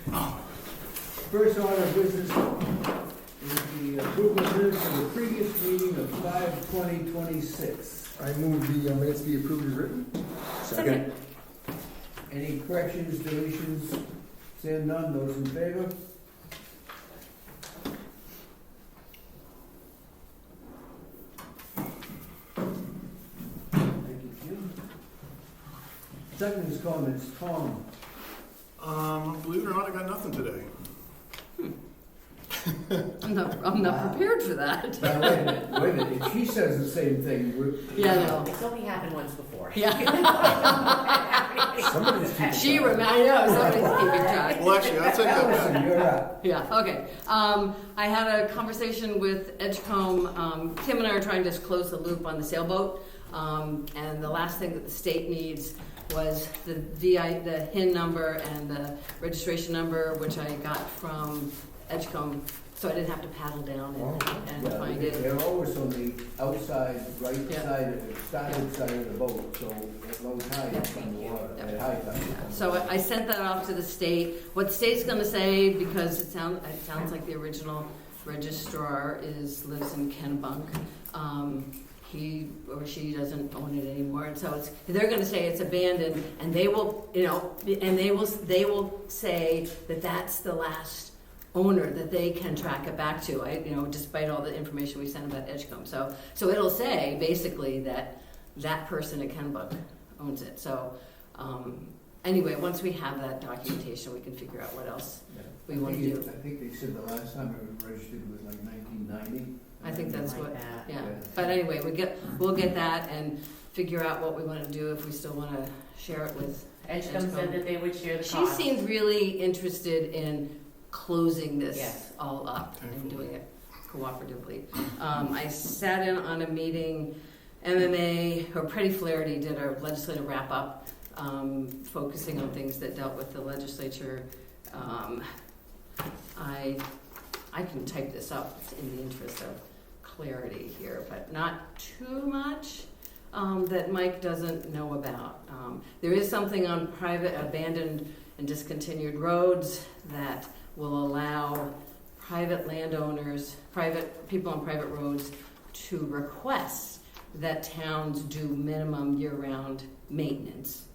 First order of business is the approval of minutes of the previous meeting of 5/20/26. I move the minutes be approved as written. Second. Any corrections, deletions? Seeing none, those in favor? Thank you, Jim. Second comments, Tom. Believe it or not, I got nothing today. I'm not prepared for that. Now, wait a minute, if she says the same thing, we're... Yeah, no. It's only happened once before. Yeah. Somebody's keeping She track. reminded, I know, somebody's keeping track. Well, actually, I'll take that Allison, back. you're up. Yeah, okay. I had a conversation with Edgecombe. Tim and I are trying to close the loop on the sailboat. And the last thing that the state needs was the HIN number and the registration number, which I got from Edgecombe, so I didn't have to paddle down and Yeah, find it. They're always on the outside, right Yeah. side, of the starboard side of the boat, so at low tide, it's on the water, Yeah. at high tide. it's on the So water. I sent that off to the state. What the state's gonna say, because it sounds like the original registrar lives in Kennebunk. He or she doesn't own it anymore, and so they're gonna say it's abandoned, and they will, and they will say that that's the last owner that they can track it back to. Despite all the information we sent about Edgecombe, so it'll say basically that person at Kennebunk owns it. So anyway, once we have that documentation, we can figure out what else Yeah. we want to do. I think they said the last time it was registered was like 1990. I think that's Like what, that. yeah. Yeah. But anyway, we'll get that and figure out what we want to do, if we still want to share it with. Edgecombe said that they would share the She cost. seemed really interested in closing this Yes. all up and doing it cooperatively. I sat in on a meeting, MMA, or Pretty Flaherty did a legislative wrap-up, focusing on things that dealt with the legislature. I can type this up in the interest of clarity here, but not too much that Mike doesn't know about. There is something on private, abandoned and discontinued roads that will allow private landowners, private people on private roads to request that towns do minimum year-round maintenance.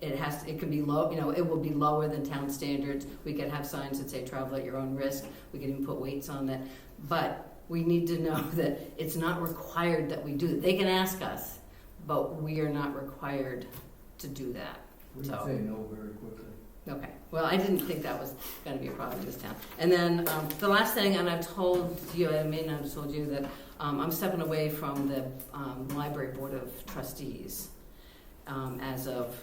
It can be low, it will be lower than town standards. We could have signs that say travel at your own risk. We could even put weights on that. But we need to know that it's not required that we do it. They can ask us, but we are not required to do that. We can So- say no very quickly. Okay, well, I didn't think that was gonna be a problem in this town. And then, the last thing, and I've told you, I may not have told you, that I'm stepping away from the Library Board of Trustees as of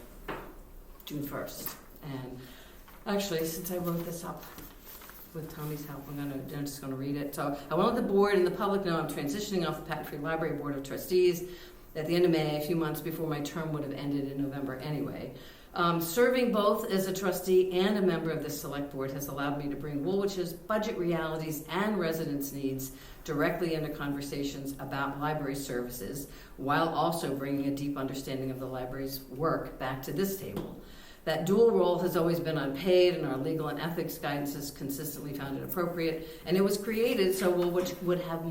June 1st. And actually, since I wrote this up with Tommy's help, I'm just gonna read it. So I want to let the board and the public know I'm transitioning off the Patent Free Library Board of Trustees at the end of May, a few months before my term would have ended in November anyway. Serving both as a trustee and a member of the select board has allowed me to bring Woolwich's budget realities and residents' needs directly into conversations about library services, while also bringing a deep understanding of the library's work back to this table. That dual role has always been unpaid, and our legal and ethics guidance has consistently found it appropriate, and it was created so Woolwich would have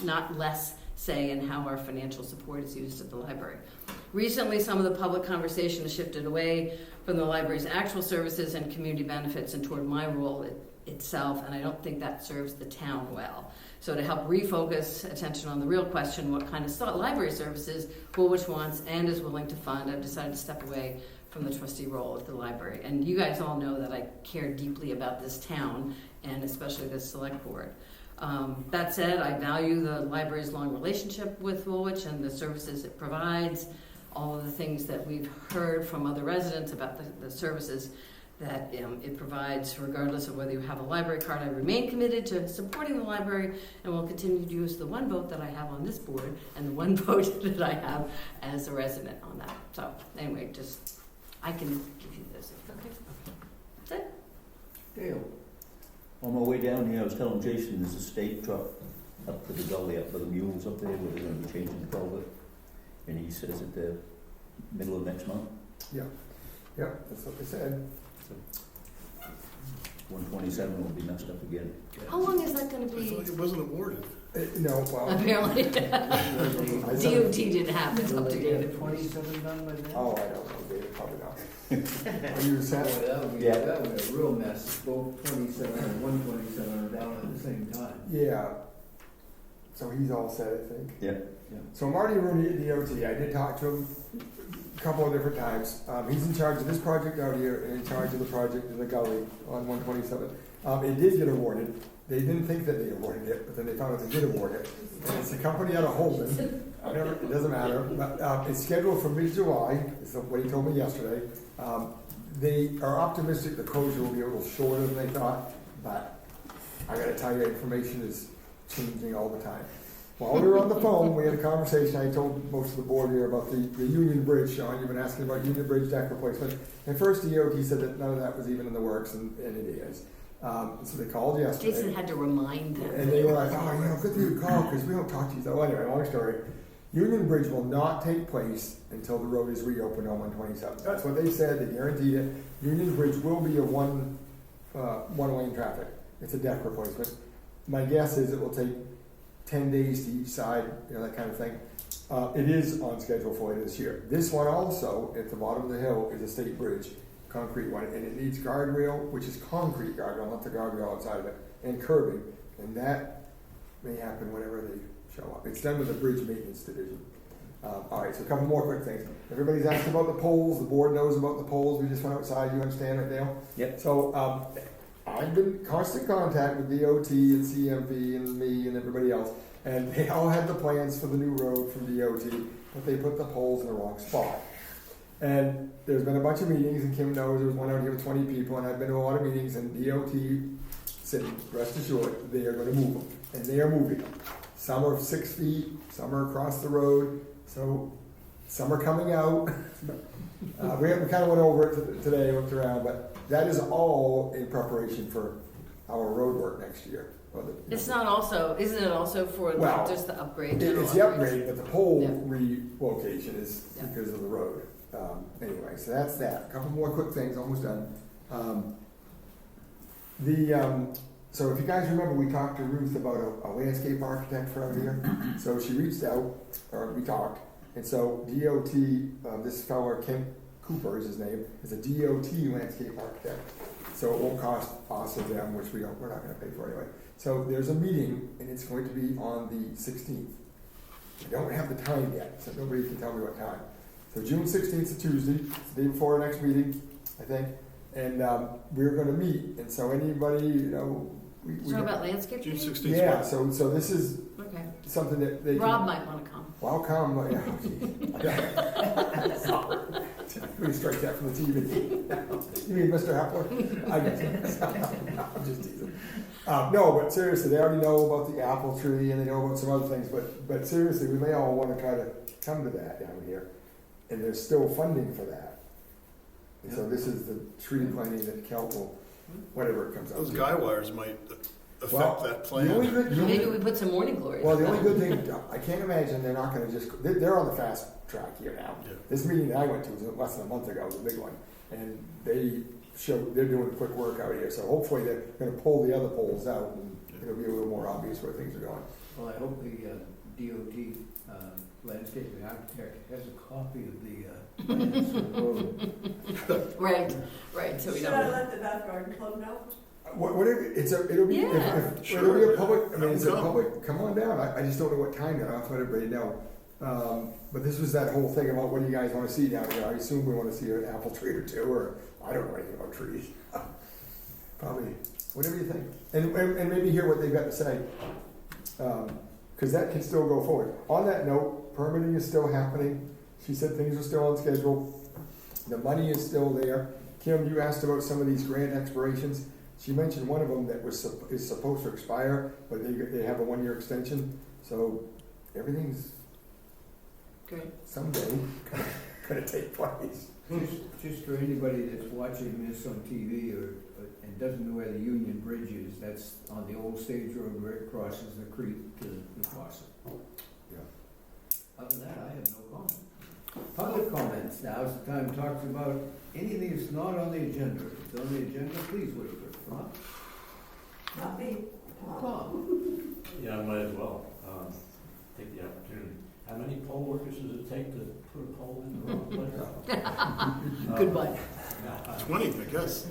not less say in how our financial support is used at the library. Recently, some of the public conversation has shifted away from the library's actual services and community benefits and toward my role itself, and I don't think that serves the town well. So to help refocus attention on the real question, what kind of library services Woolwich wants and is willing to fund, I've decided to step away from the trustee role at the library. And you guys all know that I care deeply about this town, and especially this select board. That said, I value the library's long relationship with Woolwich and the services it provides, all of the things that we've heard from other residents about the services that it provides, regardless of whether you have a library card. I remain committed to supporting the library and will continue to use the one vote that I have on this board and the one vote that I have as a resident on that. So anyway, I can give you this. Okay. That's it. Dale? On my way down here, I was telling Jason there's a state truck up to the gully up for the mules up there where they're going to be changing the culvert. And he says at the middle of next month. Yeah, that's what they said. 127 will be messed up again. How long is that gonna I thought be? it wasn't awarded. No, well, Apparently, I said- DOT didn't have it Will up they to get date. 27 done by then? oh, I don't know, David, probably not. Are you Boy, set? Yeah. that would be a real mess, both 27 and 127 are down at the same time. Yeah. So he's all set, I think. Yeah. So Marty Rooney at DOT, I did talk to him a couple of different times. He's in charge of this project out here and in charge of the project in the gully on 127. It did get awarded. They didn't think that they awarded it, but then they found out they did award it. And it's a company out of Holden. It doesn't matter, but it's scheduled for mid-July, is what he told me yesterday. They are optimistic the closure will be a little shorter than they thought, but I gotta tell you, information is changing all the time. While we were on the phone, we had a conversation. I told most of the board here about the Union Bridge, Sean. You've been asking about Union Bridge deck replacement. And first DOT said that none of that was even in the works, and it is. So they called yesterday. Jason had to remind them. And they were like, oh, good thing you called, because we don't talk to you. So anyway, long story. Union Bridge will not take place until the road is reopened on 127. That's what they said. They guaranteed it. Union Bridge will be a one-lane traffic. It's a deck replacement. My guess is it will take 10 days to each side, that kind of thing. It is on schedule for later this year. This one also, at the bottom of the hill, is a state bridge, concrete one, and it needs guardrail, which is concrete guardrail, not the guardrail outside of it, and curbing, and that may happen whenever they show up. It's done with the Bridge Maintenance Division. All right, so a couple more quick things. Everybody's asking about the poles. The board knows about the poles. We just went outside. You understand it, Dale? Yep. So I've been in constant contact with DOT and CMP and me and everybody else, and they all had the plans for the new road from DOT, but they put the poles in the wrong spot. And there's been a bunch of meetings, and Kim knows there was one out here with 20 people, and I've been to a lot of meetings, and DOT said, rest assured, they are going to move them, and they are moving them. Some are 6 feet, some are across the road, so some are coming out. We kind of went over it today, looked around, but that is all in preparation for our road work next year. It's not also, isn't it also for Well, just the upgrade? It's the upgrade, but the pole Yeah. relocation is Yeah. because of the road. Anyway, so that's that. A couple more quick things, almost done. So if you guys remember, we talked to Ruth about a landscape architect for out here. So she reached out, or we talked, and so DOT, this fellow, Kent Cooper is his name, is a DOT landscape architect. So it won't cost us or them, which we're not gonna pay for anyway. So there's a meeting, and it's going to be on the 16th. I don't have the time yet, so nobody can tell me what time. So June 16th is a Tuesday, it's the day before our next meeting, I think, and we're gonna meet, and so anybody, we Talk about landscape June change? 16th. yeah, so this is Okay. something that they Rob can, might wanna come. well, I'll come, yeah. We strike that from the TV. You mean Mr. Hepler? I guess. I'm just teasing. No, but seriously, they already know about the apple tree and they know about some other things, but seriously, we may all want to try to come to that down here. And there's still funding for that. And so this is the tree planting that Kel will, whatever it comes out Those to. guy wires might affect Well, that The only plan. good, Maybe we put some morning glories. well, the on only it. good thing, I can't imagine they're not gonna just, they're on the fast track here now. Yeah. This meeting that I went to was less than a month ago, it was a big one, and they're doing quick work out here, so hopefully they're gonna pull the other poles out, and it'll be a little more obvious where things are going. Well, I hope the DOT landscaping architect has a copy of the plans for the road. Right, so we Should don't. I let the back garden club know? Whatever, it'll be, Yeah. it'll be a public, I mean, it's a Come. public, come on down, I just don't know what time yet, I'll have to let everybody know. But this was that whole thing about what do you guys wanna see down here, I assume we wanna see an apple tree or two, or, I don't know anything about trees. Probably, whatever you think, and maybe hear what they've got to say. Cause that can still go forward. On that note, permitting is still happening, she said things are still on schedule, the money is still there. Kim, you asked about some of these grant expirations. She mentioned one of them that is supposed to expire, but they have a 1-year extension. So everything's Great. someday gonna take place. Just for anybody that's watching this on TV and doesn't know where the Union Bridge is, that's on the old stage road where it crosses the creek to the Quasit. Yeah. Other than that, I have no comment. Public comments, now's the time to talk about anything that's not on the agenda. If it's on the agenda, please wait for it to come up. Not me, Tom. Tom, Yeah, I might as well, take the opportunity. How many poll workers does it take to put a poll in the wrong place? Goodbye. 20, I guess.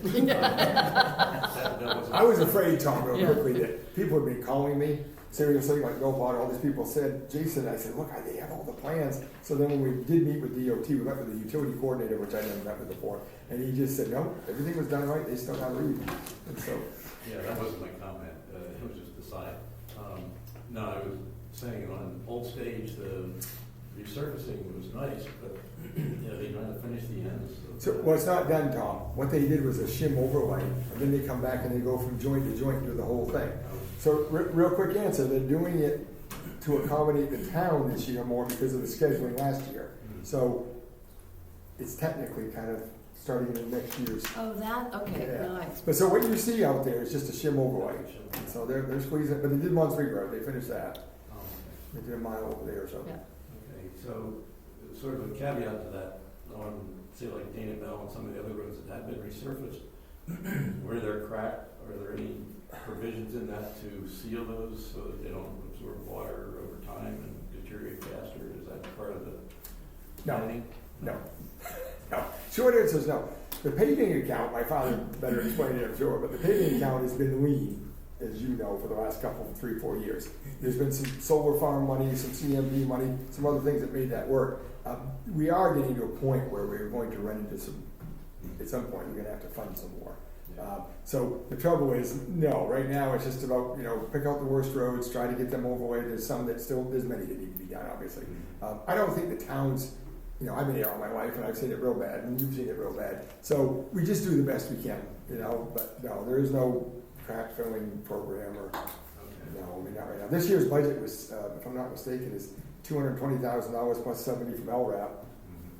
I was afraid, Tom, real Yeah. quickly, that people had been calling me, seriously, like, no, about all these people said, Jason, I said, look, they have all the plans. So then when we did meet with DOT, we met with the utility coordinator, which I never met with before, and he just said, no, everything was done right, they still got to read. And so, Yeah, that wasn't my comment, it was just a side. No, I was saying on Old Stage, the resurfacing was nice, but, yeah, they trying to finish the ends. so, well, it's not done, Tom. What they did was a shim overlay, and then they come back and they go from joint to joint and do the whole thing. So, real quick answer, they're doing it to accommodate the town this year more because of the scheduling last year. So, it's technically kind of starting in next year's. Oh, that, okay, Yeah. nice. But so what you see out there is just a shim overlay. So they're squeezing, but they did Monterey Road, they finished that. Oh, okay. They did a mile over there, so. Yeah. Okay, so sort of a caveat to that, on, say like Dana Bell and some of the other roads that have been resurfaced, where they're cracked, are there any provisions in that to seal those so that they don't absorb water over time and deteriorate faster? Is that part of the No. planning? No. No. Short answer is no. The paving account, my father better explain it, I'm sure, but the paving account has been lean, as you know, for the last couple, 3-4 years. There's been some solar farm money, some CMP money, some other things that made that work. We are getting to a point where we're going to run into some, at some point, we're gonna have to fund some more. So the trouble is, no, right now it's just about, pick out the worst roads, try to get them overlaid. There's some that still, there's many that need to be done, obviously. I don't think the towns, I've been here all my life and I've seen it real bad and you've seen it real bad. So we just do the best we can, but no, there is no crack filling program or, no, not right now. This year's budget was, if I'm not mistaken, is $220,000 plus 70 from LRAP,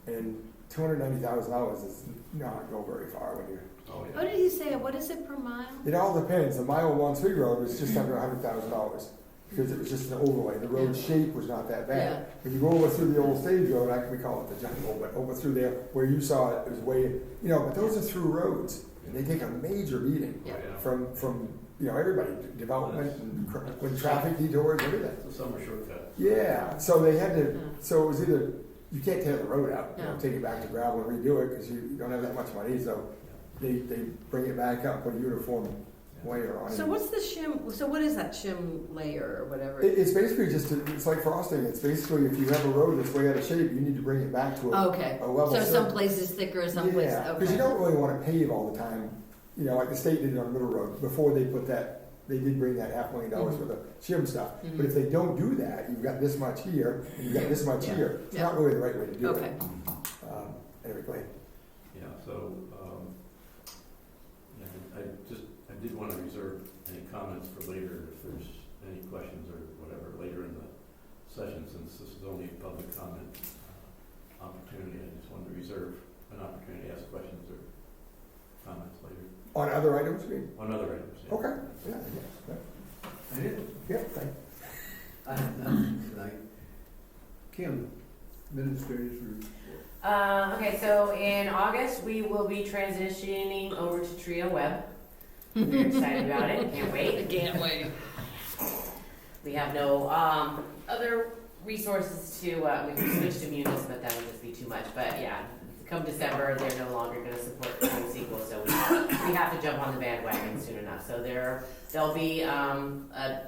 and $290,000 does not go very far when you. Oh, What did he say, what is it per mile? It all depends. The mile along Sweet Road was just under $100,000 because it was just an overlay. The road shape was not that bad. Yeah. When you go over through the old stage road, we call it the jungle, but over through there where you saw it was way, but those are through roads and they take a major beating Yeah. from everybody, development and when traffic detours, everything. It's a summer shortcut. Yeah, so they had to, Yeah. so it was either, you can't tear the road out, Yeah. take it back to gravel and redo it because you don't have that much money, so they bring it back up, put a uniform layer on it. So what's the shim, so what is that shim layer or whatever? It's basically it's like frosting, it's basically if you have a road that's way out of shape, you need to bring it back to Okay, a level. so some places thicker, some places, Yeah, okay. because you don't really want to pave all the time, like the state did on Middle Road, before they put that, they did bring that $500,000 for the shim stuff. Mhm. But if they don't do that, you've got this much here, and you've got this much Yeah. here. It's Yeah. not really the right way to do it. Okay, Anyway, go ahead. Yeah, so, I did want to reserve any comments for later, if there's any questions or whatever, later in the session, since this is only a public comment opportunity. I just wanted to reserve an opportunity to ask questions or comments later On other items, you mean? on other items. Yeah. Okay, yeah. I did. Yeah, thank I have nothing tonight. Kim, administrators report. Okay, so in August, we will be transitioning over to Trio Web. We're excited about it, can't I wait. can't wait. We have no other resources to, we can switch to Munis, but that would just be too much. But yeah, come December, they're no longer going to support the SQL, so we have to jump on the bandwagon soon enough. So there'll be a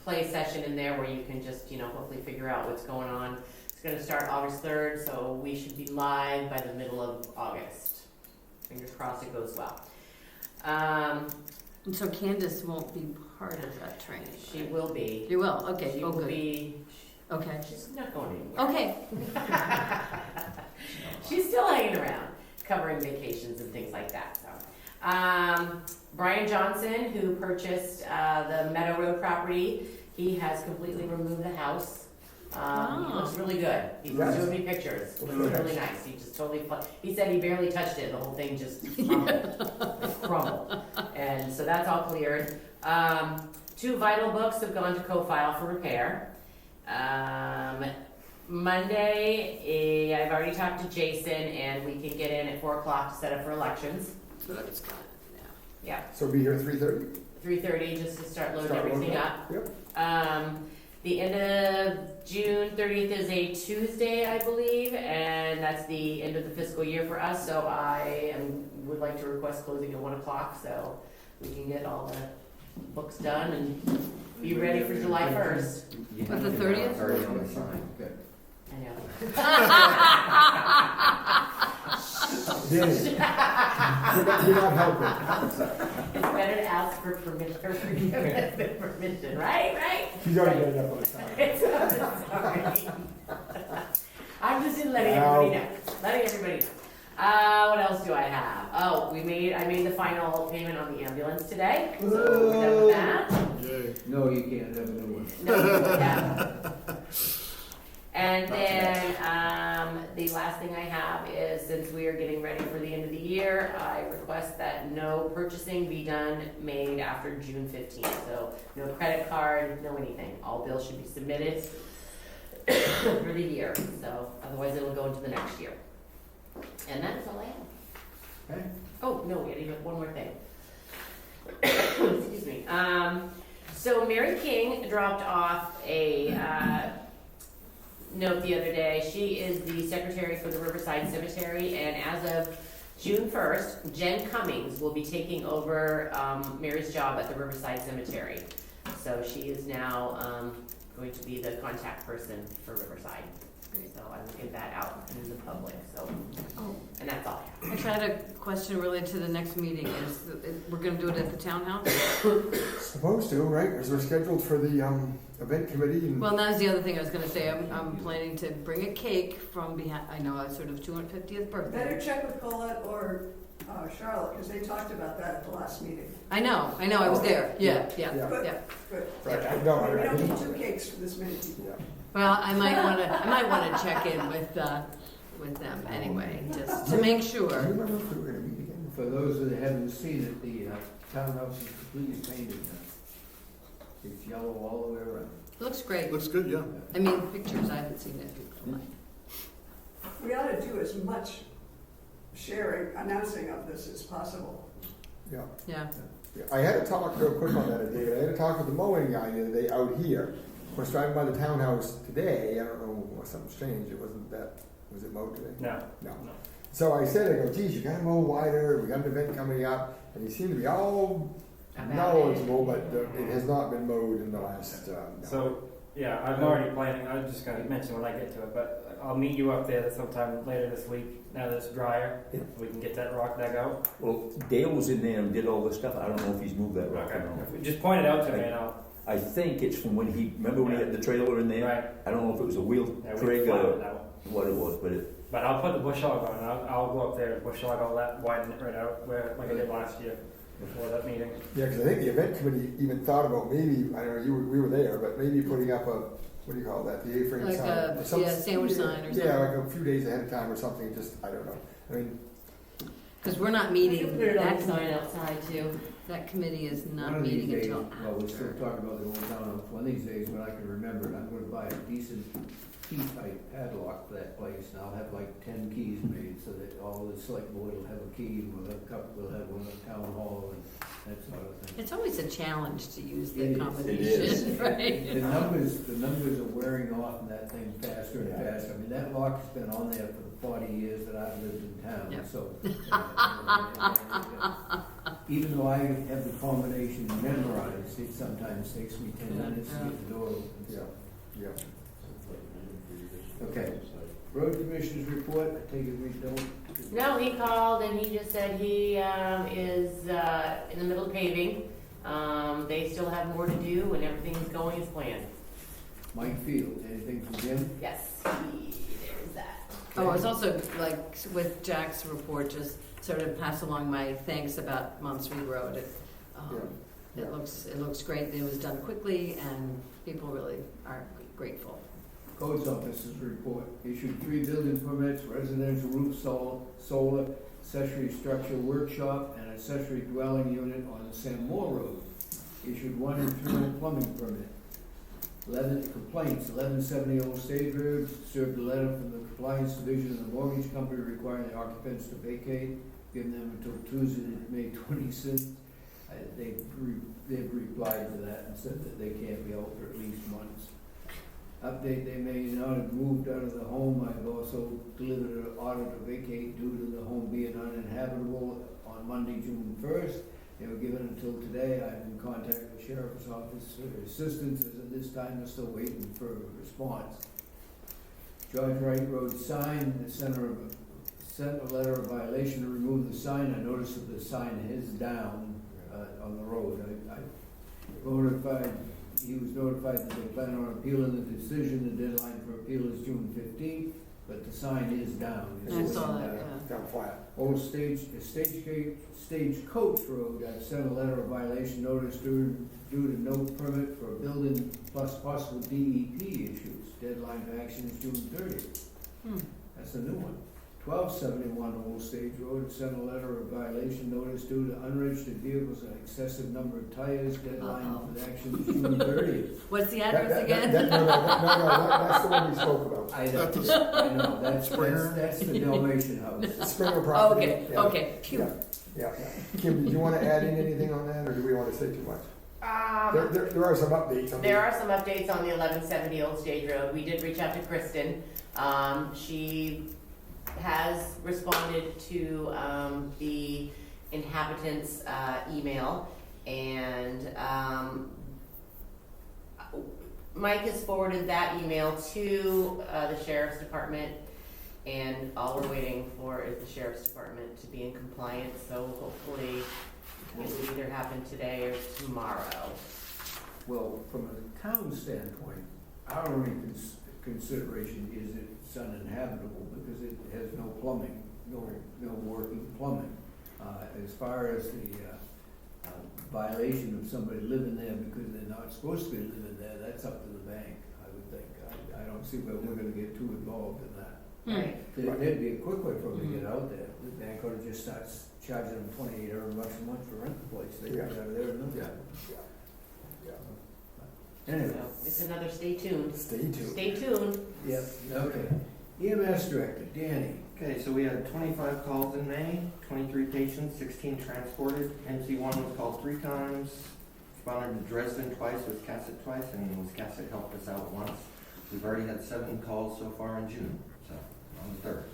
play session in there where you can just, hopefully figure out what's going on. It's going to start August 3rd, so we should be live by the middle of August. Fingers crossed it goes well. And so Candace won't be part of that training? She right? will be. You will, okay, She oh, will good. be. Okay, She's not going anywhere. okay, She's still hanging around, covering vacations and things like that. So, Brian Johnson, who purchased the Meadow Road property, he has completely removed the house. He looks really good. He was showing me pictures. It looks really nice. He just totally. He said he barely touched it. The whole thing just crumbled. And so that's all cleared. 2 vital books have gone to co-file for repair. Monday, I've already talked to Jason, and we can get in at 4 o'clock to set up for elections. so that's good, yeah. Yeah. So be here at 3:30? 3:30, just to start loading Start loading everything up. up. The end of June 30th is a Tuesday, I believe, and that's the end of the fiscal year for us, so would like to request closing at 1 o'clock, so we can get all the books done and be ready for July 1st. But the 30th? Okay. I know. Danny, you're not helping. It's better to ask for permission, or forgiveness than permission, right? She's already got it up on the time. It's sorry. I'm just letting everybody know. What else do I have? Oh, I made the final payment on the ambulance today, so we're done with that. Yay. No, you can't have a new one. No, yeah. And then the last thing I have is, since we are getting ready for the end of the year, I request that no purchasing be made after June 15th. So no credit card, no anything. All bills should be submitted for the year. So otherwise it'll go into the next year. And that's all I have. Okay. Oh, no, we had one more thing. Excuse me. So Mary King dropped off a note the other day. She is the secretary for the Riverside Cemetery, and as of June 1st, Jen Cummings will be taking over Mary's job at the Riverside Cemetery. So she is now going to be the contact person for Riverside. So I will get that out in the public. So, and that's all I have. Actually, I had a question related to the next meeting. We're gonna do it at the townhouse? Supposed to, right? Is there scheduled for the event committee? And Well, that was the other thing I was gonna say. I'm planning to bring a cake from behind, I know, a sort of 250th Better birthday. check with Colette or Charlotte, because they talked about that at the last meeting. I know, I was there. Yeah. Yeah. Yeah. Good. Right, I know, We I don't need didn't- 2 cakes for this many people. Yeah. Well, I might wanna check in with them anyway, just to make Do you sure. remember if we were gonna meet again? For those that haven't seen it, the townhouse is completely painted now. It's yellow all the way around. Looks great. Looks good, yeah. I mean, pictures, I haven't seen it. We ought to do as much sharing, announcing of this as possible. Yeah. Yeah. Yeah, I had a talk real quick on that, David. I had a talk with the mowing guy the other day out here. I was driving by the townhouse today. I don't know, something strange. It wasn't that. Was it mowed today? No. No. So I said, I go, geez, you gotta mow wider. We got an event coming up, and he seemed to be all knowledgeable, but it has not been mowed in the last. No. So, yeah, I'm already planning, I'm just gonna mention when I get to it, but I'll meet you up there sometime later this week, now that it's drier. Yeah. We can get that rock dug out. Well, Dale was in there and did all this stuff. I don't know if he's moved that rock Okay. or not. If we just point it out to me and I'll, I think it's from when remember when he had the trailer in there? right, I don't know if it was a wheel yeah, we trig can find or it out. what it was, but it, But I'll put the bush hog on, I'll go up there and bush hog all that, widen it right out, like I did last year, before that meeting. Yeah, because I think the event committee even thought about maybe, I don't know, we were there, but maybe putting up what do you call that, the A-frame Like sign? a, or some- sandwich sign or Yeah, something. like a few days ahead of time or something, just, I don't know. I mean, Because we're not You meeting, can put it on that, the sign outside too. that committee is One not of these meeting days, until well, we're still after. talking about the old townhouse. One of these days, when I can remember it, I'm gonna buy a decent key-type padlock for that place, and I'll have like 10 keys made, so that all the select board will have a key, and we'll have a couple, we'll have one at town hall, and that sort of thing. It's always a challenge to use It the is. combination, right? The numbers are wearing off in that thing faster and faster. I mean, that lock has been on there for the 40 years that I've lived in town, Yep. so. Even though I have the combination memorized, it sometimes takes me 10 minutes to get the door open. yeah, yeah. Okay. Road Commissioners report, I take it we don't. No, he called and he just said he is in the middle of paving. They still have more to do and everything's going as planned. Mike Field, anything from Jim? Yes, there's that. Oh, it's also like with Jack's report, just sort of pass along my thanks about Montsbury Road. It looks great. It was done quickly and people really are grateful. Codes Office's report, issued 3 building permits, residential roof solar, accessory structure workshop, and accessory dwelling unit on the Sam Moore Road. Issued 1 internal plumbing permit. 11 complaints, 1170 Old Stage Road, served a letter from the compliance division of the mortgage company requiring the occupants to vacate, giving them until Tuesday, May 26th. they've replied to that and said that they can't be out for at least months. Update, they may not have moved out of the home. I've also delivered an order to vacate due to the home being uninhabitable on Monday, June 1st. They were given until today. I've been contacting the sheriff's office for assistance, as at this time they're still waiting for a response. George Wright Road sign, sent a letter of violation to remove the sign. I noticed that the sign is down on the road. He was notified that they plan on appealing the decision. The deadline for appeal is June 15th, but the sign is down. It's I saw sitting that, down. yeah. Down flat. Old Stagecoach Road, I've sent a letter of violation notice due to no permit for building plus possible DEP issues. Deadline for action is June 30th. That's a new one. 1271 Old Stage Road, I've sent a letter of violation notice due to unregistered vehicles and excessive number of tires. Deadline for action is June 30th. What's the address again? No, that's the one we spoke about. I know, that's the Dalmatian house. Springer Oh, property. okay, Yeah. okay. Phew. Yeah. Kim, did you want to add in anything on that, or do we want to say too much? There are some updates. There are some updates on the 1170 Old Stage Road. We did reach out to Kristen. She has responded to the inhabitants' email, and Mike has forwarded that email to the sheriff's department, and all we're waiting for is the sheriff's department to be in compliance, so hopefully it will either happen today or tomorrow. Well, from a town standpoint, our only consideration is it's uninhabitable because it has no plumbing, no working plumbing. As far as the violation of somebody living there because they're not supposed to be living there, that's up to the bank, I would think. I don't see where we're gonna get too involved in that. Right. There'd be a quick way for them to get out there. The bank ought to just start charging them $2,800 a month for rent the place. They get out of there and Yeah. Anyway. So it's another stay tuned. Stay tuned. Stay tuned. Yep, okay. EMS Director, Danny. Okay, so we had 25 calls in May, 23 patients, 16 transported. MC1 was called 3 times, responded to Dresden twice, Wiscasset twice, and Wiscasset helped us out once. We've already had 7 calls so far in June, so on the 3rd.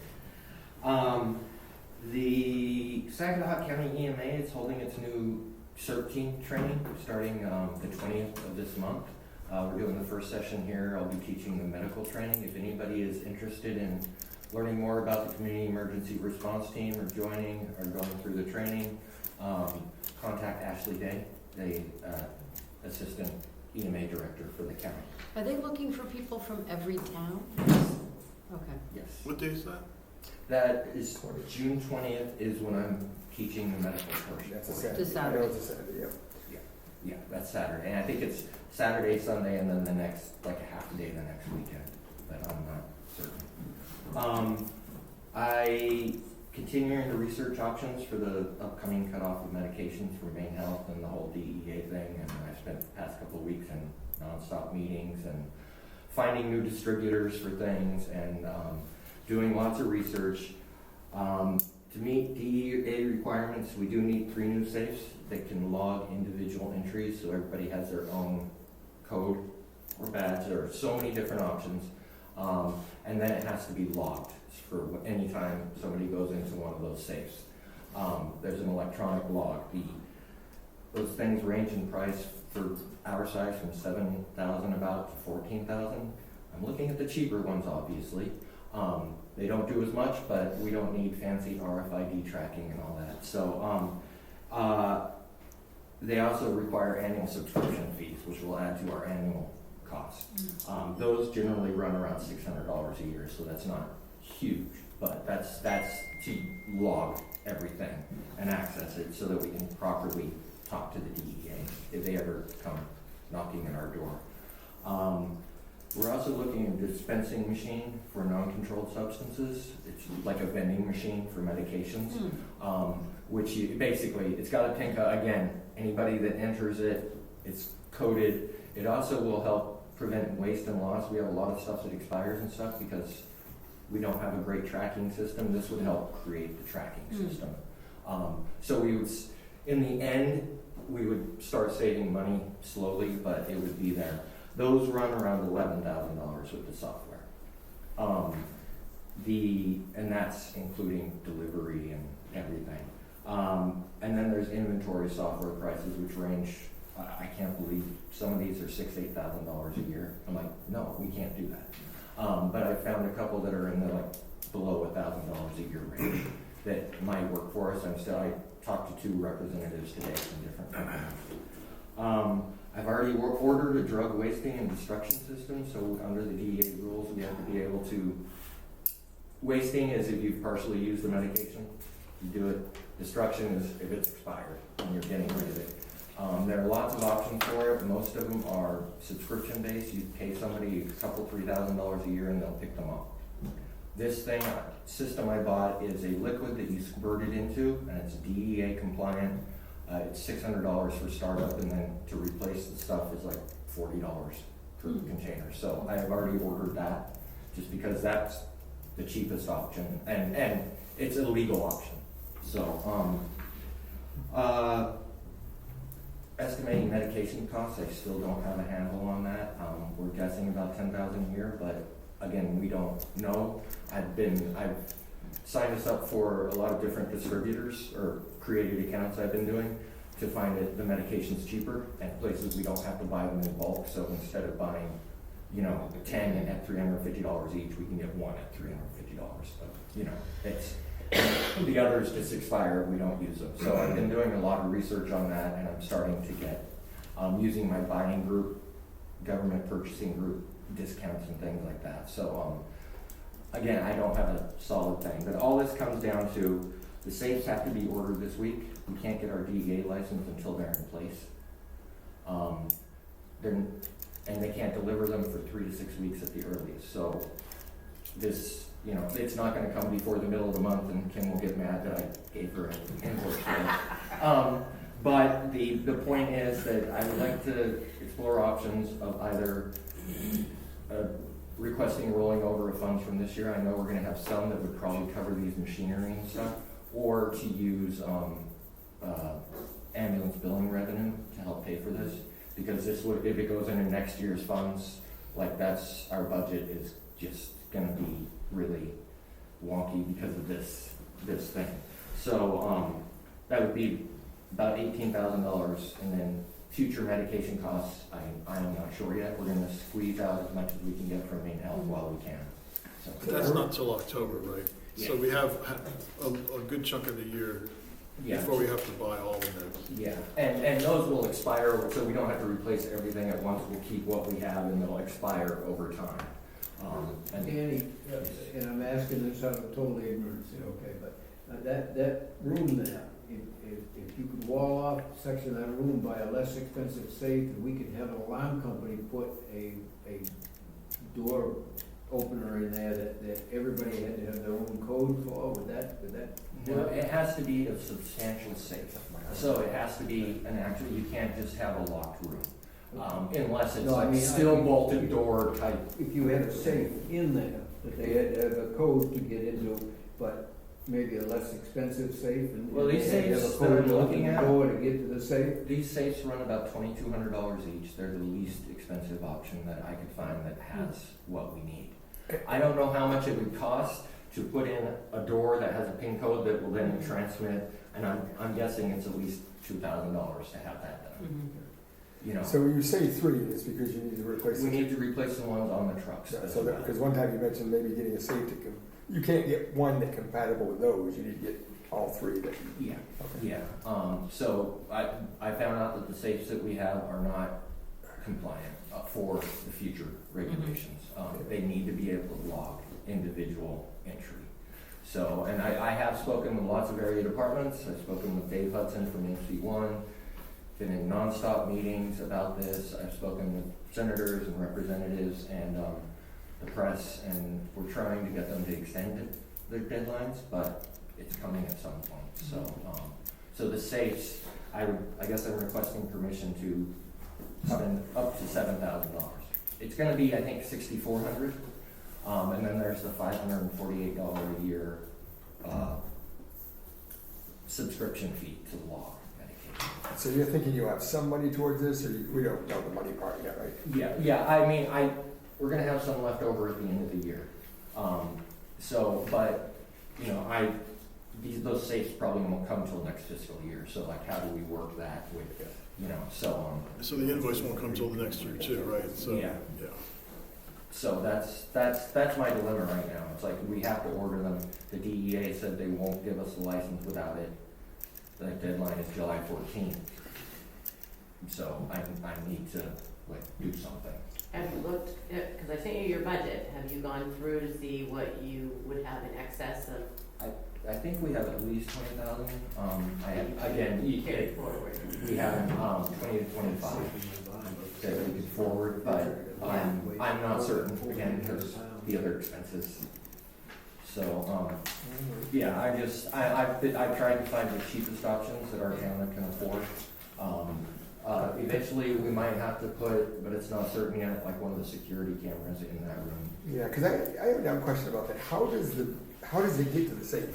The Saginaw County EMA is holding its new CERT team training starting the 20th of this month. We're doing the first session here. I'll be teaching the medical training. If anybody is interested in learning more about the Community Emergency Response Team or joining or going through the training, contact Ashley Day, the Assistant EMA Director for the county. Are they looking for people from every town? Okay. Yes. What day is that? That is June 20th is when I'm teaching the medical portion. That's a for Saturday. It's a I know Saturday. it's a Saturday, yeah. Yeah, that's Saturday. And I think it's Saturday, Sunday, and then the next, like a half a day the next weekend, but I'm not certain. I continuing to research options for the upcoming cutoff of medications for Maine Health and the whole DEA thing, and I spent the past couple of weeks in nonstop meetings and finding new distributors for things and doing lots of research. To meet DEA requirements, we do need 3 new safes that can log individual entries so everybody has their own code or badge. There are so many different options. And then it has to be logged for any time somebody goes into one of those safes. There's an electronic log. Those things range in price for our size from $7,000 about to $14,000. I'm looking at the cheaper ones, obviously. They don't do as much, but we don't need fancy RFID tracking and all that. So they also require annual subscription fees, which will add to our annual costs. Those generally run around $600 a year, so that's not huge, but that's to log everything and access it so that we can properly talk to the DEA if they ever come knocking at our door. We're also looking at a dispensing machine for non-controlled substances. It's like a vending machine for medications, which basically, it's got a pin code. Again, anybody that enters it, it's coded. It also will help prevent waste and loss. We have a lot of stuff that expires and stuff because we don't have a great tracking system. This would help create the tracking system. So we would, in the end, we would start saving money slowly, but it would be there. Those run around $11,000 with the software. And that's including delivery and everything. And then there's inventory software prices, which range, I can't believe some of these are $6,000, $8,000 a year. I'm like, no, we can't do that. But I found a couple that are in the below $1,000 a year range that might work for us. I talked to 2 representatives today from different companies. I've already ordered a drug wasting and destruction system, so under the DEA rules, we have to be able to, wasting is if you've partially used the medication, you do it. Destruction is if it's expired and you're getting rid of it. There are lots of options for it. Most of them are subscription based. You pay somebody a couple, $3,000 a year and they'll pick them up. This system I bought is a liquid that you squirt it into, and it's DEA compliant. It's $600 for startup, and then to replace the stuff is like $40 per container. So I have already ordered that, just because that's the cheapest option, and it's a legal option. So, estimating medication costs, I still don't have a handle on that. We're guessing about $10,000 a year, but again, we don't know. I've signed us up for a lot of different distributors or created accounts I've been doing to find that the medication's cheaper and places we don't have to buy them in bulk. So instead of buying, 10 at $350 each, we can get 1 at $350. But, it's the others just expire, we don't use them. So I've been doing a lot of research on that, and I'm starting to get, using my buying group, government purchasing group discounts and things like that. So again, I don't have a solid thing, but all this comes down to the safes have to be ordered this week. We can't get our DEA license until they're in place. And they can't deliver them for 3 to 6 weeks at the earliest. So this, it's not going to come before the middle of the month, and Kim will get mad that I gave her an invoice for it. But the point is that I would like to explore options of either requesting rolling over of funds from this year. I know we're going to have some that would probably cover these machinery and stuff, or to use ambulance billing revenue to help pay for this, because this would, if it goes into next year's funds, that's our budget is just going to be really wonky because of this thing. So that would be about $18,000, and then future medication costs, I am not sure yet. We're going to squeeze out as much as we can get from Maine Health while we can. So. But that's not till October, right? Yeah. So we have a good chunk of the year before we have to buy all the meds. Yeah, and those will expire, so we don't have to replace everything at once. We'll keep what we have, and they'll expire over time. Danny, and I'm asking this out of total ignorance, okay, but that room there, if you could wall off a section of that room by a less expensive safe, and we could have an alarm company put a door opener in there that everybody had to have their own code for, would that No, it has to be a substantial safe. So it has to be you can't just have a locked room. Unless it's still bolted door type. If you had a safe in there, that they had to have a code to get into, but maybe a less expensive safe, and Well, these they had to have safes a that I'm code to open looking the at, door to get to the safe. these safes run about $2,200 each. They're the least expensive option that I could find that has what we need. I don't know how much it would cost to put in a door that has a PIN code that will then transmit, and I'm guessing it's at least $2,000 to have that done. Mm-hmm. So when you say 3, it's because you need to replace We need to replace the ones on the trucks. Yeah, so because one time you mentioned maybe getting a safe you can't get one that's compatible with those. You need to get all 3. Yeah. Okay. Yeah. So I found out that the safes that we have are not compliant for the future regulations. They need to be able to log individual entry. So, and I have spoken with lots of area departments. I've spoken with Dave Hudson from HC1, been in nonstop meetings about this. I've spoken with senators and representatives and the press, and we're trying to get them to extend their deadlines, but it's coming at some point. So the safes, I guess I'm requesting permission to spend up to $7,000. It's going to be, I think, $6,400, and then there's the $548 a year subscription fee to log medication. So you're thinking you'll have some money towards this, or we don't know the money part yet, right? Yeah, I mean, we're gonna have some left over at the end of the year. But, you know, those safes probably won't come till next fiscal year, so like, how do we work that with, you know, so. So the invoice won't come till the next year too, right? So, Yeah. yeah. So that's my dilemma right now. It's like, we have to order them. The DEA said they won't give us the license without it. The deadline is July 14th. So I need to, like, do something. Have you looked, because I sent you your budget, have you gone through to see what you would have in excess of? I think we have at least 20,000. Again, Carried forward. we have 20 to 25 that we could forward, but I'm not certain, again, because the other expenses. So, yeah, I've tried to find the cheapest options that our town can afford. Eventually, we might have to put, but it's not certain yet, like one of the security cameras in that room. Yeah, because I have a dumb question about that. How does it get to the safe?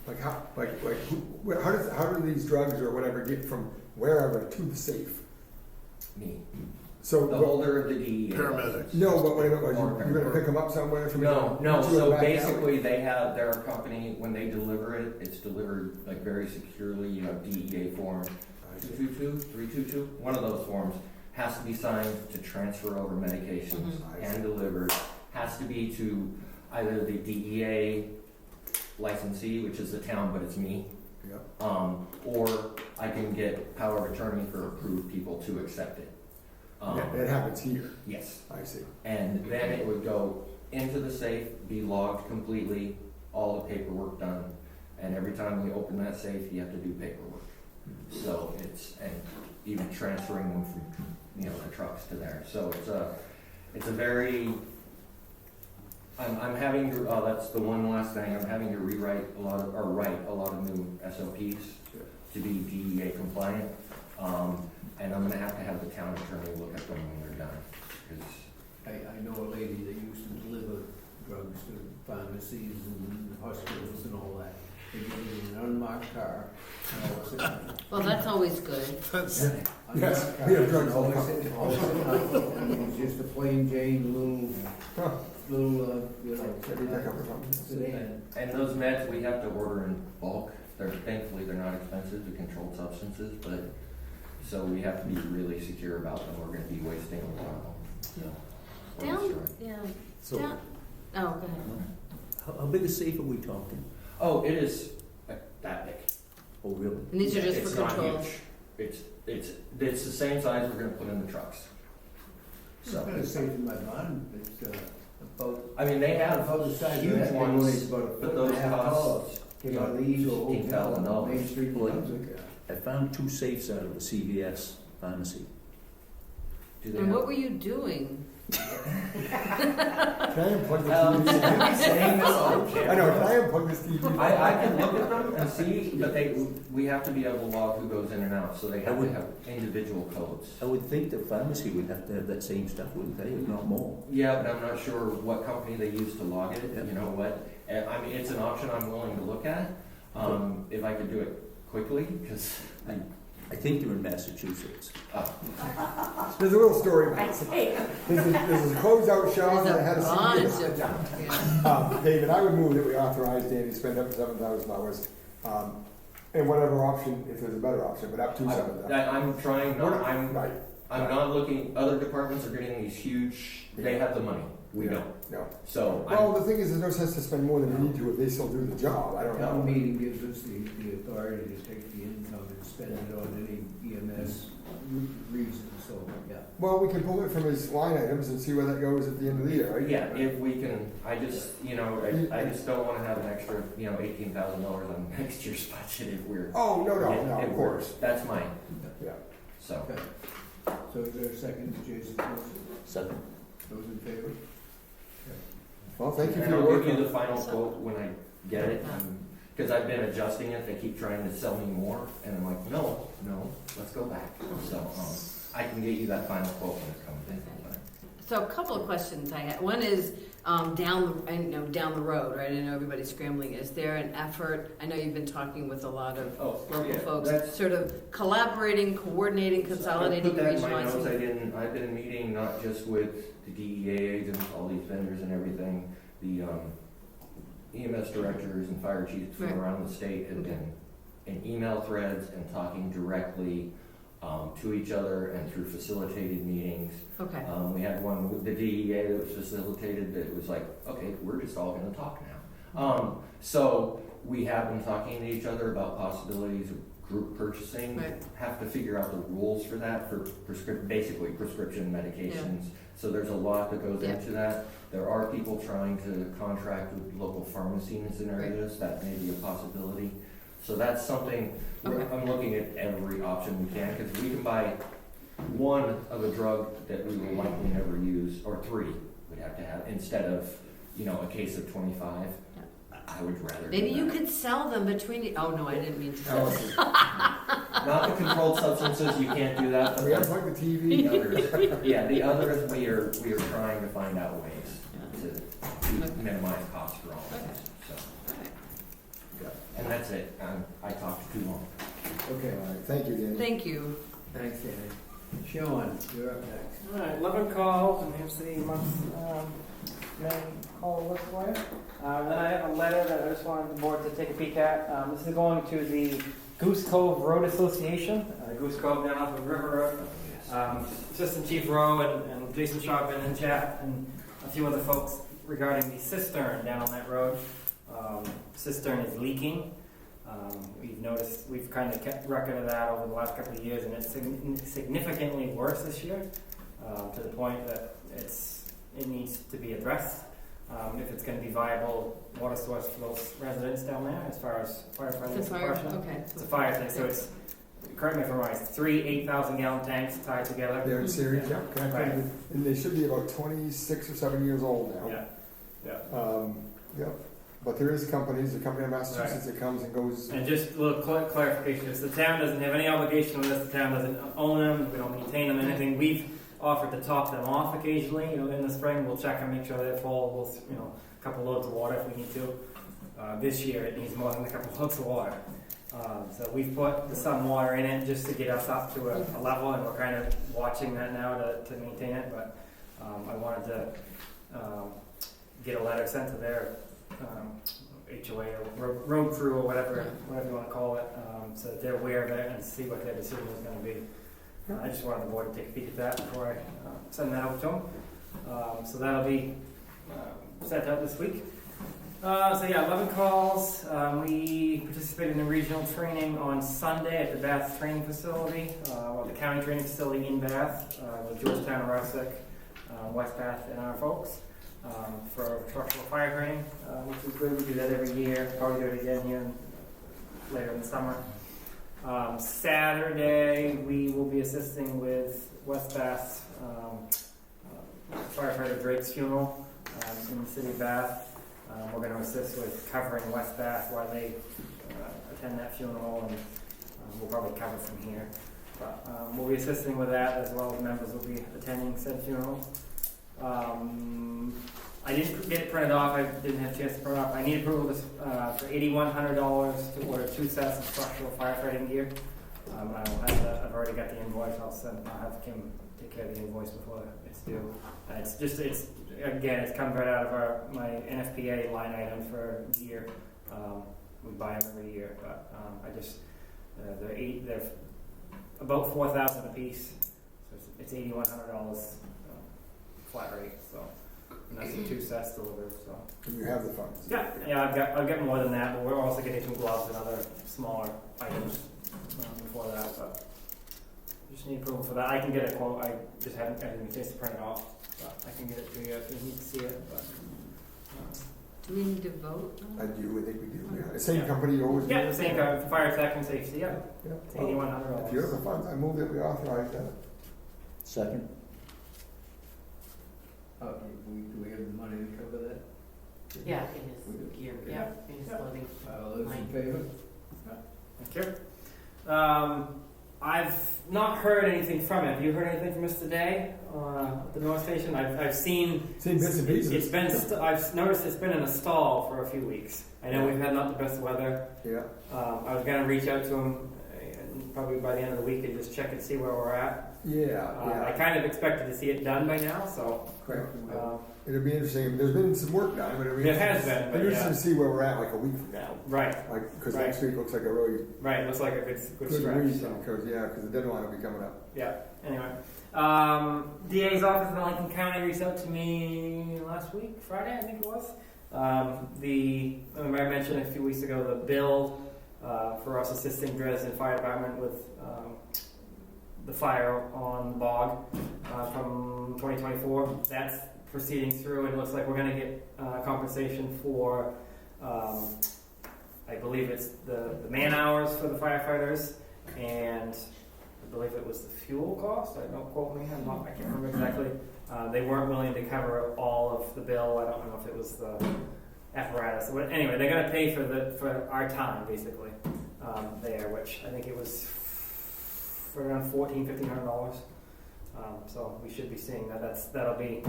Like how do these drugs or whatever get from wherever to the safe? Me, So the holder of the DEA. Paramedics. No, but wait a minute, you're going to pick them up somewhere from? No. to So a back alley? basically, their company, when they deliver it, it's delivered like very securely. You have DEA form 222, 322. One of those forms has to be signed to transfer over medications and delivered. Has to be to either the DEA licensee, which is the town, but it's me. Yeah. Or I can get power of attorney for approved people to accept it. It happens here. Yes. I see. And then it would go into the safe, be logged completely, all the paperwork done, and every time we open that safe, you have to do paperwork. So and even transferring them from, you know, the trucks to there. So it's a very, I'm having to, that's the one last thing, I'm having to write a lot of new SOPs to be DEA compliant. And I'm gonna have to have the town attorney look at them when they're done, 'cause I know a lady that used to deliver drugs to pharmacies and hospitals and all that. They get in an unmarked car. And all sitting there. Well, that's always good. That's, Yes, Unmarked we have cars, drugs all the always time. sitting- always sitting out. I mean, it's just a plain Jane little, you know, Maybe pick up or something. sedan. and those meds we have to order in bulk. Thankfully, they're not expensive, the controlled substances, but, so we have to be really secure about them. We're gonna be wasting a lot of them, so. So, Down, oh, go ahead. How big a safe are we talking? Oh, it is like that big. Oh, really? And these are just It's for not control. huge. It's the same size we're gonna put in the trucks. I've So, got a safe in my barn, it's about, I mean, they have about the size of huge that, ones, it's about a but foot those and a half tall. cost, Get on these or $15,000. Main Street, New Brunswick. I found 2 safes out of a CVS pharmacy. do they And have? what were you doing? can I unplug the You TV? saying this, I don't care. I know, can I unplug this TV? I can look at them and see, but we have to be able to log who goes in and out, so they have to have individual codes. I would think the pharmacy would have to have that same stuff, wouldn't they, if not more? Yeah, but I'm not sure what company they use to log it, Yeah. you know what? I mean, it's an option I'm willing to look at, if I could do it quickly, because, I think they're in Massachusetts. There's a little story about it. This is a closeout shop There's that had a bunch CVS. of them. Yeah. David, I would move that we authorize Danny to spend up to $7,000, and whatever option, if there's a better option, but up to $7,000. I'm trying, Right, I'm not looking, other departments are getting these huge, they have the money, we Yeah. don't. no. So, Well, the thing is, there's no sense to spend more than you need to if they still do the job, I don't know. Town meeting gives us the authority to take the income and spend it on any EMS reason, so, yeah. Well, we can pull it from his line items and see where that goes at the end of the year, right? yeah, if we can, I just, I just don't wanna have an extra, $18,000 on next year's budget if we're. Oh, no, if of we're- course, That's mine, yeah. so. Okay. So is there a second to Jason's motion? Second. Those in favor? Well, thank you for And your I'll work. give you the final quote when I get it, because I've been adjusting it, they keep trying to sell me more, and I'm like, no, let's go back. So, I can get you that final quote when it comes in. So a couple of questions I had. One is down the road, right? I know everybody's scrambling. Is there an effort? I know you've been talking with a lot of local folks, sort of collaborating, coordinating, consolidating, I put that in my notes. regionalizing. I've been meeting not just with the DEA agents, all these vendors and everything, the EMS directors and fire chiefs from around the state have been in email threads and talking directly to each other and through facilitated meetings. Okay. We had one with the DEA that was facilitated that was like, okay, we're just all going to talk now. So we have been talking to each other about possibilities of group purchasing. Right. Have to figure out the rules for that for basically prescription medications. Yeah. So there's a lot that goes into that. There are people trying to contract with local pharmacies in areas. That may be a possibility. So that's something I'm looking at every option we can, because we can buy one of a drug that we will likely never use, or three we'd have to have, instead of, a case of 25. I would rather Maybe do you that. could sell them between the, oh no, I didn't mean to say that. Not the controlled substances, you can't do that. But We have like the TV. the others we are trying to find out ways to minimize costs for all of us. So. And that's it. I talked too long. Okay, All right, thank you, Danny. Thank you. thanks, Danny. Sean, you're up next. All right, 11 calls, and here's the month's main call list for you. Then I have a letter that I just wanted the board to take a peek at. This is going to the Goose Cove Road Association, Goose Cove down off of River Road. Assistant Chief Rowe and Jason Shaw have been in chat, and a few other folks regarding the cistern down on that road. Cistern is leaking. We've kind of kept record of that over the last couple of years, and it's significantly worse this year, to the point that it needs to be addressed if it's going to be viable water source for those residents down there. As far as firefighting It's a fire. Okay. it's a fire thing. So it's, correct me if I'm right, it's 3 8,000-gallon tanks tied together. They're in series, yeah. Right. And they should be about 26 or 7 years old now. Yeah. But there is companies, the company in Massachusetts that comes and goes. And just a little clarification, is the town doesn't have any obligation on this, the town doesn't own them, we don't maintain them, anything. We've offered to top them off occasionally, in the spring, we'll check and make sure they're full, we'll, a couple loads of water if we need to. This year it needs more than a couple loads of water. So we've put some water in it just to get us up to a level, and we're kind of watching that now to maintain it, but I wanted to get a letter sent to their HOA or road crew or whatever you want to call it, so that they're aware of it and see what their decision is going to be. I just wanted the board to take a peek at that before I send that out to them. So that'll be sent out this week. 11 calls. We participated in a regional training on Sunday at the Bath Training Facility, the county training facility in Bath, with Georgetown, Russick, West Bath, and our folks. For structural fire training, which is good. We do that every year. Probably do it again here later in the summer. Saturday, we will be assisting with West Bath firefighter Drake's funeral in the city of Bath. We're going to assist with covering West Bath while they attend that funeral, and we'll probably cover from here. But we'll be assisting with that, as well as members will be attending said funeral. I didn't get it printed off. I didn't have a chance to print it off. I need approval for $8,100 to order 2 sets of structural firefighting gear. I've already got the invoice. I'll have Kim take care of the invoice before it's due. It's come right out of my NFPA line item for gear. We buy them every year, but they're about $4,000 a piece. So it's $8,100 flat rate. So. And that's the 2 sets delivered. So. And you have the funds. Yeah. I've got more than that, but we're also getting some gloves and other smaller items before that. But just need approval for that. I can get a quote. I just haven't had a chance to print it off, but I can get it to you if you need to see it. But do we need to vote? I think we do. Yeah. The same company you always do. Yeah, same fire tech and safety. Yeah. It's $8,100. If you have the funds, I move that we authorize that. Second. Do we have the money to cover that? Yeah, in his gear, in his clothing. All those in favor? Thank you. I've not heard anything from him. Have you heard anything from us today at the North Station? I've seen bits and pieces. it's been. I've noticed it's been in a stall for a few weeks. I know we've had not the best weather. Yeah. I was gonna reach out to him probably by the end of the week and just check and see where we're at. I kind of expected to see it done by now, so. Correct. It'll be interesting. There's been some work done, but It has been, but interesting yeah. to see where we're at like a week from now. Right. Like, because Right. next week looks like a really Right, it looks like a good good stretch. week. So. Because the deadline will be coming up. Yeah. Anyway, DA's office in Lincoln County reached out to me last week, Friday, I think it was. I mentioned a few weeks ago the bill for us assisting Dresden Fire Department with the fire on the bog from 2024. That's proceeding through, and it looks like we're going to get compensation for, I believe it's the man hours for the firefighters, and I believe it was the fuel cost. Don't quote me. I can't remember exactly. They weren't willing to cover all of the bill. I don't know if it was the apparatus. But anyway, they're going to pay for our time basically there, which I think it was for around $1,400-$1,500. So we should be seeing that. That'll be,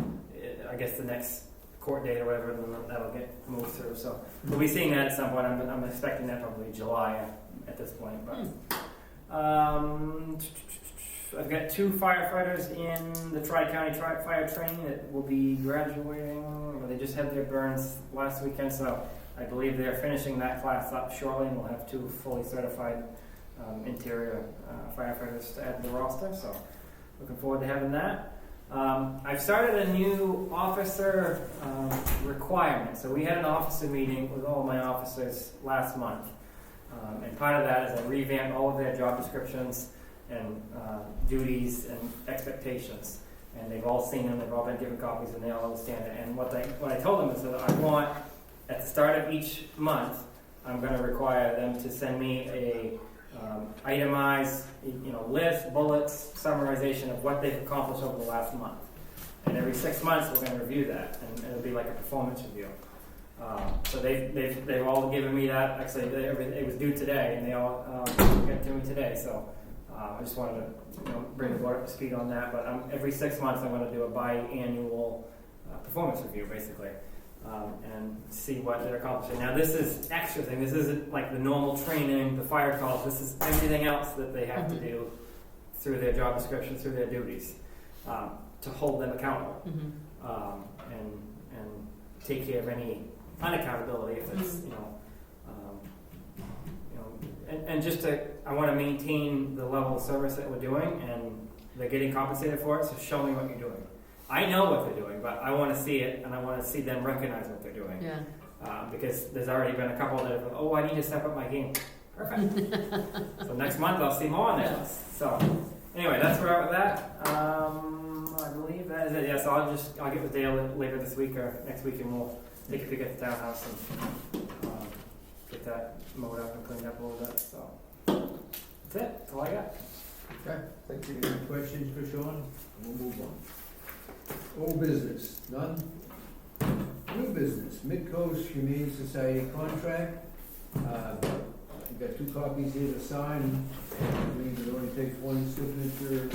I guess, the next court date or whatever, and then that'll get moved through. So we'll be seeing that at some point. I'm expecting that probably July at this point. But I've got 2 firefighters in the Tri-County Fire Training that will be graduating. They just had their burns last weekend, so I believe they're finishing that class up shortly, and we'll have 2 fully certified interior firefighters to add to the roster. So looking forward to having that. I've started a new officer requirement. So we had an officer meeting with all my officers last month. And part of that is I revamped all of their job descriptions and duties and expectations. And they've all seen them, they've all been given copies, and they all understand it. And what I told them is that I want, at the start of each month, I'm going to require them to send me a itemized, list, bullets, summarization of what they've accomplished over the last month. And every 6 months we're going to review that, and it'll be like a performance review. So they've all given me that. Actually, it was due today, and they all got it to me today. So I just wanted to bring the board up to speed on that. But every 6 months I'm going to do a biannual performance review, basically. And see what they're accomplishing. Now, this is extra thing. This isn't like the normal training, the fire calls. This is everything else that they have to do through their job description, through their duties, to hold them accountable, and take care of any unaccountability if it's and just I want to maintain the level of service that we're doing, and they're getting compensated for it. So show me what you're doing. I know what they're doing, but I want to see it, and I want to see them recognize what they're doing. Yeah. Because there's already been a couple that have, I need to step up my game. Perfect. So next month I'll see more on that list. So anyway, that's where I'm at with that. I believe that is it. Yeah, so I'll get with Dale later this week or next week, and we'll take a peek at the townhouse and get that mowed up and cleaned up a little bit. So that's it. That's all I got. Okay, thank you. Any questions for Sean? We'll move on. Old business, none. New business, Mid-Coast Humane Society contract. You've got 2 copies here to sign. I believe it only takes 1 signature.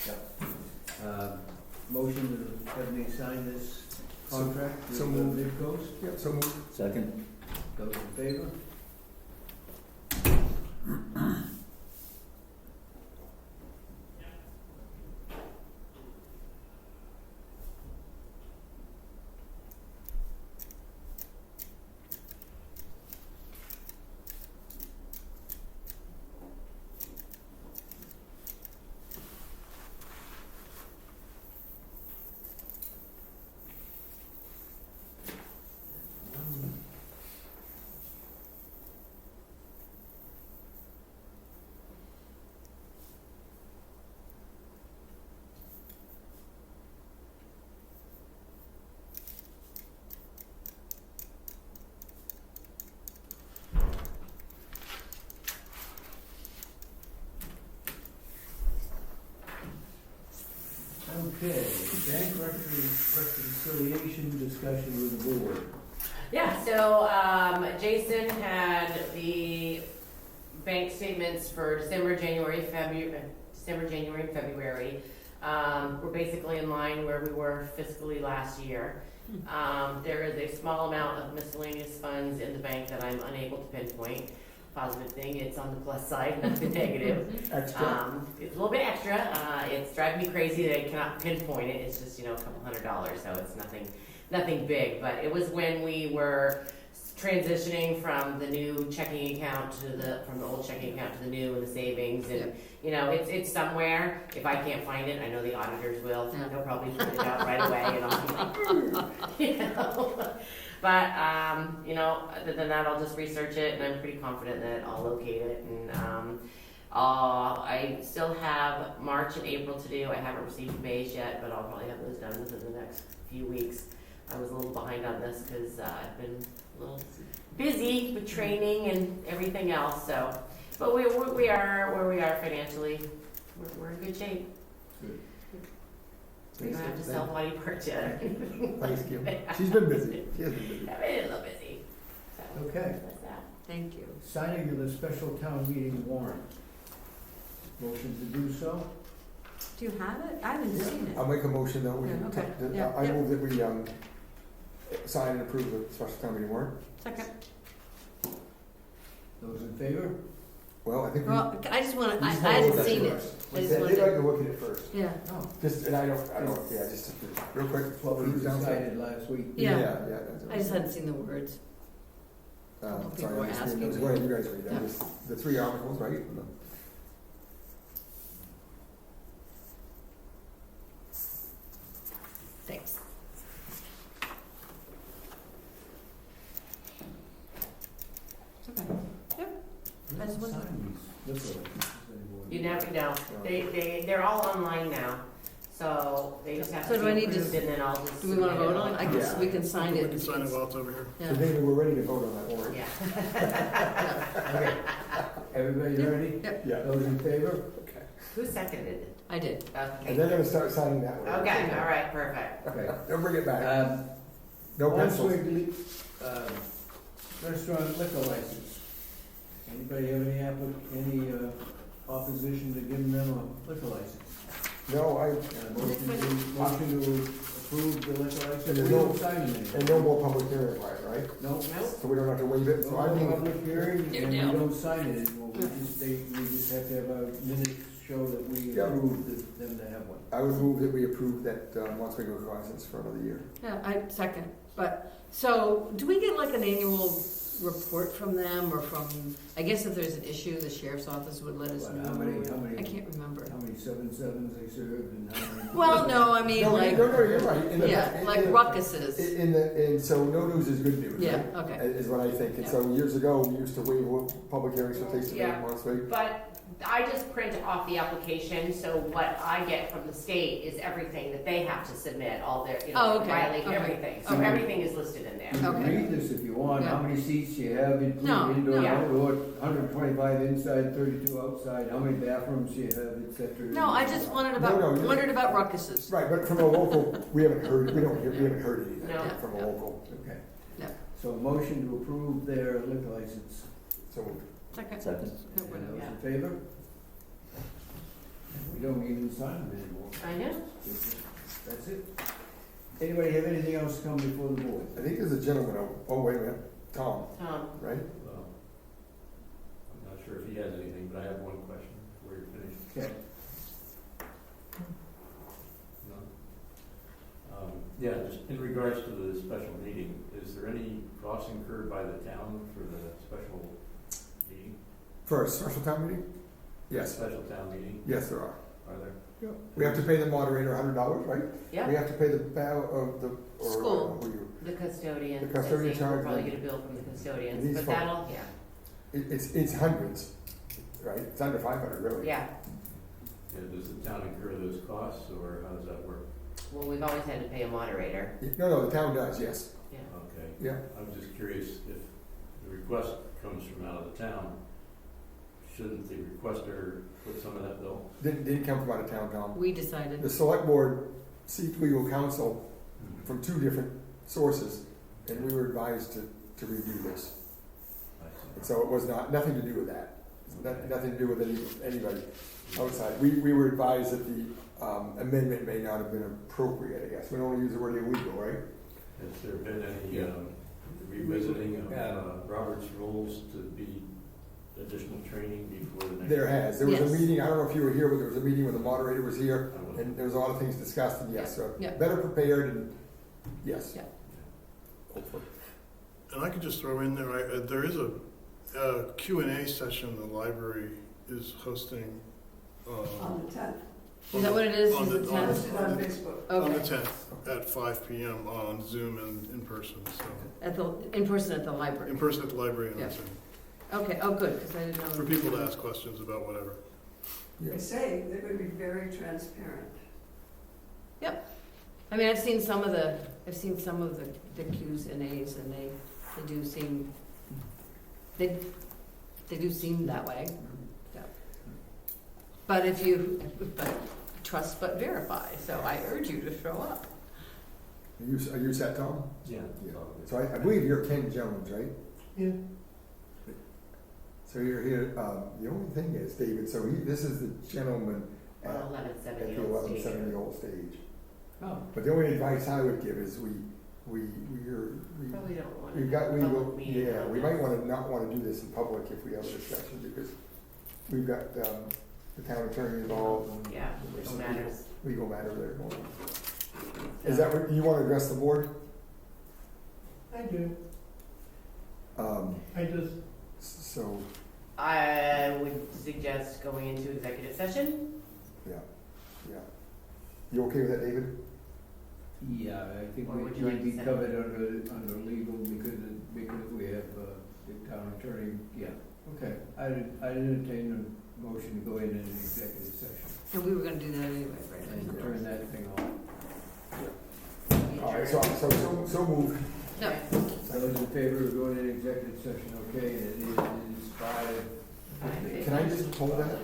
Yeah. Motion to have me sign this contract So with moved. Mid-Coast. Yep, so moved. Second. Those in favor? Okay, bank reconciliation discussion with the board. Yeah, so Jason had the bank statements for December, January, and February. We're basically in line where we were fiscally last year. There is a small amount of miscellaneous funds in the bank that I'm unable to pinpoint. Positive thing, it's on the plus side, not the negative. Extra. It's a little bit extra. It's driving me crazy that I cannot pinpoint it. It's just, a couple $100, so it's nothing big. But it was when we were transitioning from the new checking account from the old checking account to the new and the savings, and it's somewhere. If I can't find it, I know the auditors will. Yeah. They'll probably print it out right away, and I'll be like, But other than that, I'll just research it, and I'm pretty confident that I'll locate it. And I still have March and April to do. I haven't received May's yet, but I'll probably have those done within the next few weeks. I was a little behind on this because I've been a little busy with training and everything else. So, but we are where we are financially. We're in good shape. Good. We don't have to sell body parts yet. Thanks, Kim. She's been busy. She has been busy. I've been a little busy. So, Okay. that's that. Thank you. Signing of the special town meeting warrant. Motion to do so? Do you have it? I haven't seen it. I'll make a motion that we, Yeah, okay. Yeah, I yeah. move that we, sign and approve the special town meeting warrant. Second. Those in favor? Well, I think we. Well, I just want to, we I just wanna look hadn't at seen it. first. I just They'd wanted like to, to look at it first. yeah. Oh, Just, and I don't, yeah, just real quick. that's what we cruise down there. decided last week. Yeah. Yeah, that's I just hadn't seen the words. People Sorry, were I'm just reading asking those. me. Go ahead, you guys read that. Yeah. Just the three articles, right? Thanks. It's okay. Yep. I just wanted to- Sign these liquor licenses anymore. You never know. They're all online now. So they just have So to do be I need to approved, and then I'll just. Do we want to submit vote on it? I guess Yeah. we can sign We it. can sign it while it's over here. So Yeah. David, we're ready to vote on that warrant. Yeah. Okay. Everybody Yep. ready? Yep. Yeah. Those in favor? Okay. Who seconded it? I did. Okay. And they're gonna start signing that one. Okay, all right, perfect. Okay. They'll bring it back. No One pencils. Swig, restaurant liquor license. Anybody have any opposition to giving them a liquor license? No, Motion to approve the liquor license? And We there's don't no- sign them and anymore. no more public hearing required, right? No. Nope. So we don't have to waive it, so I No move. public hearing, You're and we down. don't sign it anymore. We just have to have our minutes show that we Yeah. approved them to have one. I would move that we approve that Montego liquor license for another year. Yeah, I second. But, so, do we get like an annual report from them or from, I guess if there's an issue, the sheriff's office would let us But know? how many, I can't remember. how many 7-7s they served and how many? Well, no, I mean, No, like, no, you're right. yeah, like ruckuses. And so no news is good news, Yeah, right? okay. Is what I think. And so years ago, we used to waive public hearings for tasting Yeah. meeting once a week. But I just print off the application, so what I get from the state is everything that they have to submit, all their, Oh, okay, Riley, okay, everything. So okay. everything is listed in there. You can Okay. read this if you want, how many seats you have, No, including indoor, no. outdoor, 125 inside, 32 outside, how many bathrooms you have, et cetera. No, I just wondered No, about, you're- wondered about ruckuses. Right, but from a local, we haven't heard anything No. from a local. Okay. No. So a motion to approve their liquor license. So moved. Second. Second. And those in favor? We don't even sign them anymore. I know. That's it. Anybody have anything else to come before the board? I think there's a gentleman, wait a minute, Tom, right? Well, I'm not sure if he has anything, but I have one question before you're finished. Okay. No? Yeah, just in regards to the special meeting, is there any cost incurred by the town for the special meeting? For a special town meeting? Yes, Special town meeting, yes, there are. are there? We have to pay the moderator $100, right? Yeah. We have to pay the or School. who you, The custodian. The custodian I think charge We'll probably them. get a bill from the custodians, These but folks- that'll, yeah, it's hundreds, right? It's under 500, really. yeah. Yeah, does the town incur those costs, or how does that work? Well, we've always had to pay a moderator. No, the town does, yes. Yeah. Okay. Yeah. I'm just curious, if the request comes from out of the town, shouldn't the requester put some of that bill? Didn't come from out of town, Tom. We decided. The select board seeked legal counsel from two different sources, and we were advised to review this. I see. And so it was nothing to do with that. Nothing to do with anybody outside. We were advised that the amendment may not have been appropriate, I guess. We don't want to use the word illegal, right? Has there been any revisiting of Robert's rules to be additional training before the next? There has. There was Yes. a meeting, I don't know if you were here, but there was a meeting where the moderator was here, I was- and there was a lot of things discussed, and yes, so Yeah. better prepared, and yes. Yeah. Hopefully. And I could just throw in there, there is a Q&A session the library is hosting On the 10th, Is that what it is? On Is the- it on the- 10? posted on Facebook. on the Okay. 10th at 5 p.m. on Zoom and in person. So In person at the library? in person at the library and Yeah. on Zoom. Okay, oh, good, because I didn't know. For people to ask questions about whatever. They say they're going to be very transparent. I mean, I've seen some of the Qs and As, and they do seem, they do seem that way. Yeah. But trust but verify, so I urge you to show up. Are you set, Tom? Yeah. Yeah. So I believe you're Ken Jones, right? Yeah. So you're here, the only thing is, David, so this is the gentleman at Well, at 1170 the old stage. 1170 old stage. Oh, But the only advice I would give is Probably don't want to. we've got, we will, public meeting yeah, on we this. might want to not want to do this in public if we have a discussion, because we've got, the town attorney involved and Yeah, there's it some matters. legal matter there going on. Is that what, you want to address the board? I do. I just. So, I would suggest going into executive session. yeah. You okay with that, David? yeah, I think Or would you we'd like be to send covered under legal because we have the town attorney, yeah. Okay, I'd entertain a motion to go into an executive session And we were gonna do that anyway, right? and turn that thing off. All right, so moved. No, Those in favor of going into executive session, okay, and it is 5:15. Can I just hold that?